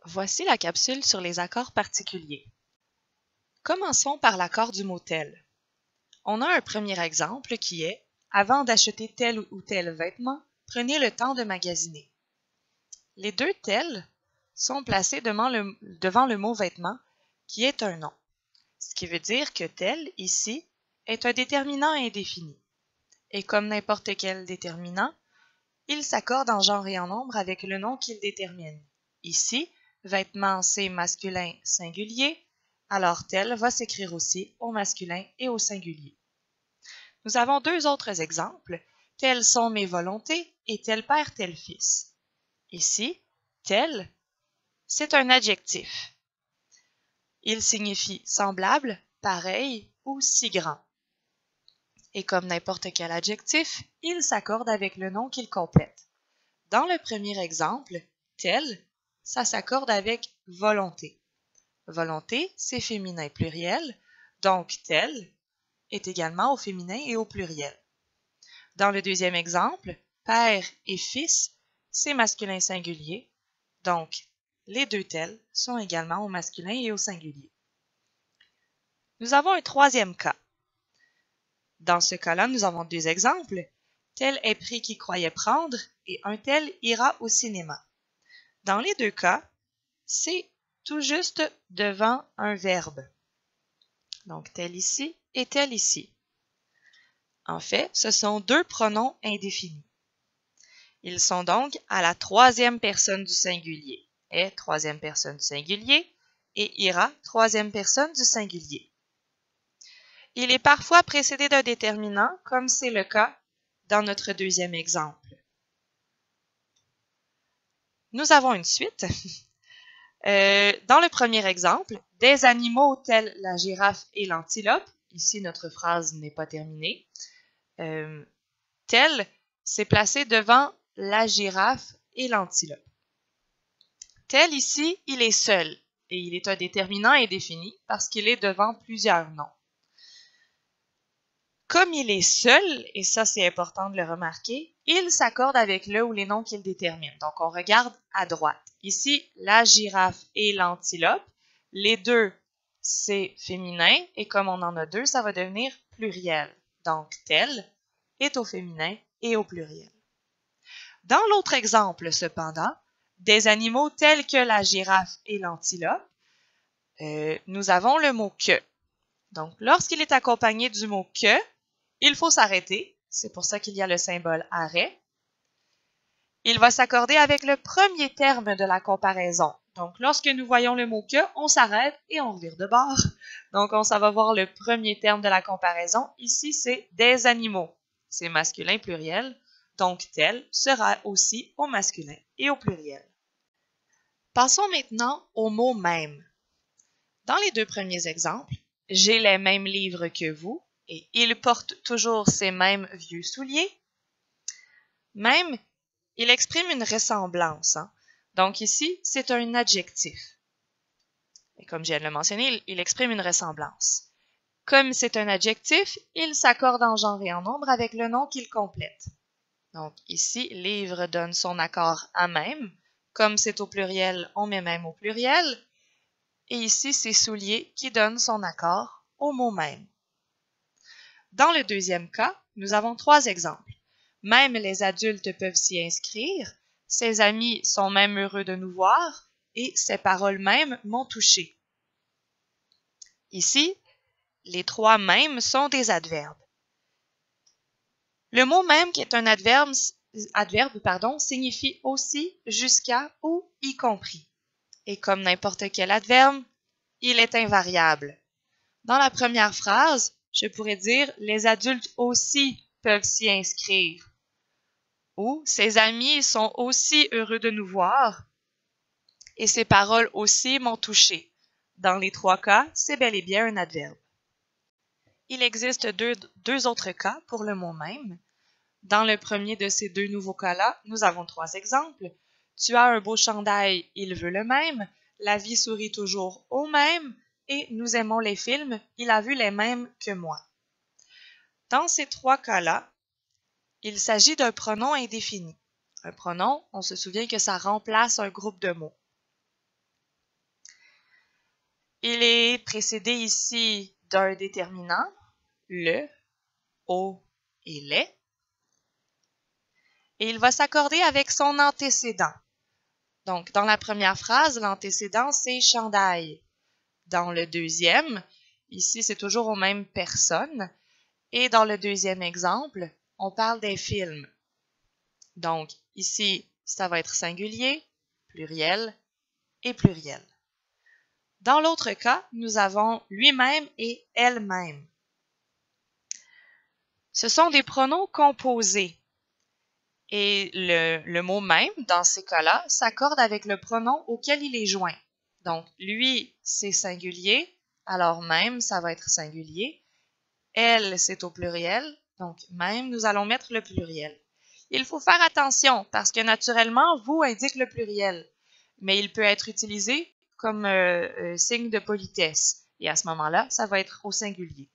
Voici la capsule sur les accords particuliers. Commençons par l'accord du mot tel. On a un premier exemple qui est « Avant d'acheter tel ou tel vêtement, prenez le temps de magasiner ». Les deux tels sont placés devant le mot vêtement qui est un nom, ce qui veut dire que tel, ici, est un déterminant indéfini. Et comme n'importe quel déterminant, il s'accorde en genre et en nombre avec le nom qu'il détermine. Ici, vêtement, c'est masculin singulier, alors tel va s'écrire aussi au masculin et au singulier. Nous avons deux autres exemples, telles sont mes volontés et tel père, tel fils. Ici, tel, c'est un adjectif. Il signifie semblable, pareil ou si grand. Et comme n'importe quel adjectif, il s'accorde avec le nom qu'il complète. Dans le premier exemple, tel, ça s'accorde avec volonté. Volonté, c'est féminin pluriel, donc tel est également au féminin et au pluriel. Dans le deuxième exemple, père et fils, c'est masculin singulier, donc les deux tels sont également au masculin et au singulier. Nous avons un troisième cas. Dans ce cas-là, nous avons deux exemples. Tel est pris qui croyait prendre et un tel ira au cinéma. Dans les deux cas, c'est tout juste devant un verbe. Donc tel ici et tel ici. En fait, ce sont deux pronoms indéfinis. Ils sont donc à la troisième personne du singulier. Est troisième personne du singulier et ira troisième personne du singulier. Il est parfois précédé d'un déterminant, comme c'est le cas dans notre deuxième exemple. Nous avons une suite. Dans le premier exemple, des animaux tels la girafe et l'antilope, ici notre phrase n'est pas terminée, tel, c'est placé devant la girafe et l'antilope. Tel ici, il est seul et il est un déterminant indéfini parce qu'il est devant plusieurs noms. Comme il est seul, et ça c'est important de le remarquer, il s'accorde avec le ou les noms qu'il détermine. Donc on regarde à droite. Ici, la girafe et l'antilope, les deux c'est féminin et comme on en a deux, ça va devenir pluriel. Donc tel est au féminin et au pluriel. Dans l'autre exemple cependant, des animaux tels que la girafe et l'antilope, nous avons le mot que. Donc lorsqu'il est accompagné du mot que, il faut s'arrêter, c'est pour ça qu'il y a le symbole arrêt. Il va s'accorder avec le premier terme de la comparaison. Donc, lorsque nous voyons le mot que, on s'arrête et on revire de bord. Donc, on s'en va voir le premier terme de la comparaison. Ici, c'est des animaux. C'est masculin pluriel. Donc, tel sera aussi au masculin et au pluriel. Passons maintenant au mot même. Dans les deux premiers exemples, j'ai les mêmes livres que vous. Et il porte toujours ses mêmes vieux souliers. Même, il exprime une ressemblance. Donc ici, c'est un adjectif. Et comme je viens de le mentionner, il exprime une ressemblance. Comme c'est un adjectif, il s'accorde en genre et en nombre avec le nom qu'il complète. Donc ici, livre donne son accord à même. Comme c'est au pluriel, on met même au pluriel. Et ici, c'est souliers qui donne son accord au mot même. Dans le deuxième cas, nous avons trois exemples. Même les adultes peuvent s'y inscrire, ses amis sont même heureux de nous voir et ces paroles mêmes m'ont touché. Ici, les trois mêmes sont des adverbes. Le mot même qui est un adverbe, signifie aussi jusqu'à ou y compris. Et comme n'importe quel adverbe, il est invariable. Dans la première phrase, je pourrais dire « les adultes aussi peuvent s'y inscrire » ou « ses amis sont aussi heureux de nous voir » et ces paroles aussi m'ont touché. Dans les trois cas, c'est bel et bien un adverbe. Il existe deux autres cas pour le mot même. Dans le premier de ces deux nouveaux cas-là, nous avons trois exemples. Tu as un beau chandail, il veut le même. La vie sourit toujours au même. Et nous aimons les films, il a vu les mêmes que moi. Dans ces trois cas-là, il s'agit d'un pronom indéfini. Un pronom, on se souvient que ça remplace un groupe de mots. Il est précédé ici d'un déterminant, le, au et les. Et il va s'accorder avec son antécédent. Donc, dans la première phrase, l'antécédent, c'est chandail. Dans le deuxième, ici, c'est toujours aux mêmes personnes. Et dans le deuxième exemple, on parle des films. Donc, ici, ça va être singulier, pluriel et pluriel. Dans l'autre cas, nous avons lui-même et elle-même. Ce sont des pronoms composés. Et le mot même, dans ces cas-là, s'accorde avec le pronom auquel il est joint. Donc, lui, c'est singulier, alors même, ça va être singulier. Elle, c'est au pluriel, donc même, nous allons mettre le pluriel. Il faut faire attention parce que naturellement, vous indique le pluriel, mais il peut être utilisé comme signe de politesse. Et à ce moment-là, ça va être au singulier.